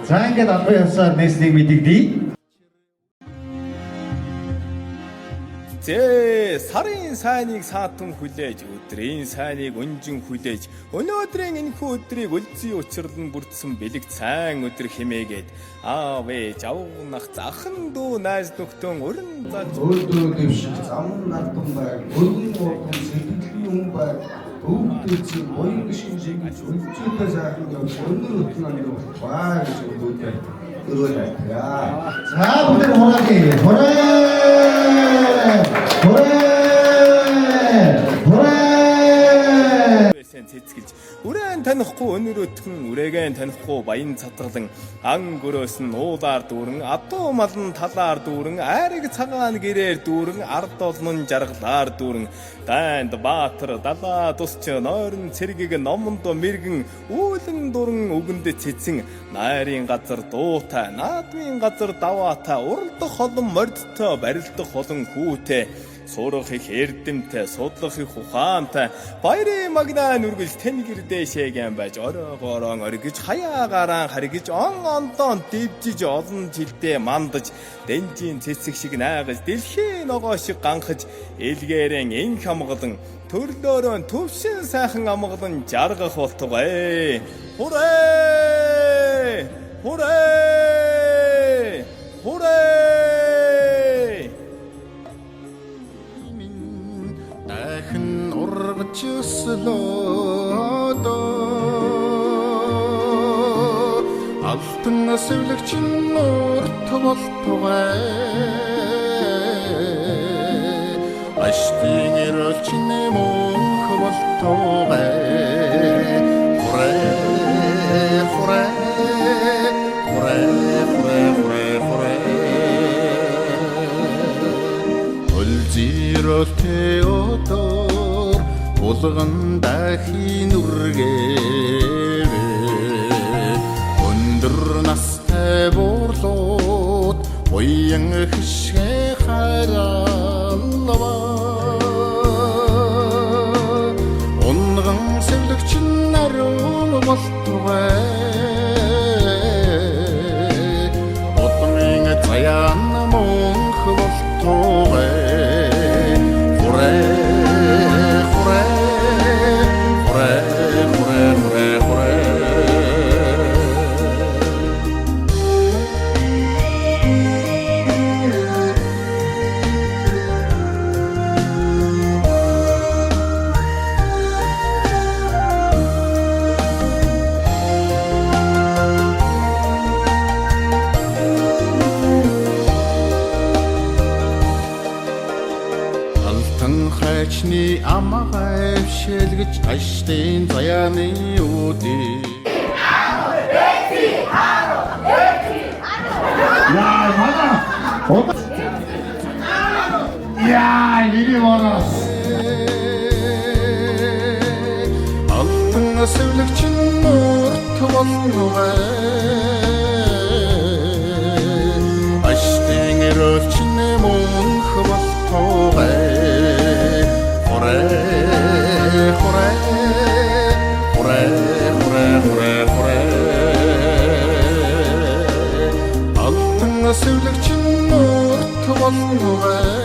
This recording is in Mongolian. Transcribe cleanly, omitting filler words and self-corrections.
За ингээд албан ёсоор нийслэлийг мэдэгдэе. Сарын сайныг саатан хүлээж, өдрийн сайныг өнжин хүлээж, өнөөдрийн энэхүү өдрийг үлзий учирлан бүрдсэн бэлэг сайн өдөр хэмээгээд аав ээж авнах захан дүү найз нөхдөн өрн заж өөдөө дэвших замун нартан байг, өргөн уурхан сэтгэлийн хүн байг, өвдөцийн боён гişin шиг үлзийтэй сайхан явж өнөр өтөн амир баа гэж өөдөө өрөөлэй. За бүгд хураагийн. цэцгэлж үрэн танихгүй өнөрөтгөн үрээгээ танихгүй баян цатгалан ан гөрөөс нь уулаар дүүрэн адуу мал нь талаар дүүрэн айраг цагаан гэрээр дүүрэн ард олон жаргалаар дүүрэн дайнд баатар далаа тусч нойрон цэргийг номонд мэргэн үүлэн дуран өгөнд цэцэн найрын газар дуутай наадмын газар даваатай уралдах холон мордтой барилдах холон хүүтэй сурах их эрдэмтэй, судлах их ухаантай, баярын магнаа нүргэж тэнгэр дээшээгэн байж оройгоорон оргиж хаяагараа харгиж он ондоон дэвжиж олон жилдээ мандаж дэнжийн цэцэг шиг найгаж дэлхийн ногоо шиг ганхаж элгээрэн энх амгалан төрлөөрөө төвшин сайхан амгалан жаргах болтугай. Хүрээ! Хүрээ! Хүрээ! дахин ургаж өслөөдөө алтан сэвлэгч нурт болтугай аштын эрэлч мөнх болтугай Теодор улган дахин үргээвэ өндөр настай буурлууд уян хишгэ харалва унган сэвлэгч наруу болтугай отмын цаян мөнх болтугай хайчны амгай шэлгэж аштын заяаны үдий Яа, ири варас. алтан сэвлэгч нурт болтугай аштын эрэлч мөнх болтугай алтан сэвлэгч нурт болтугай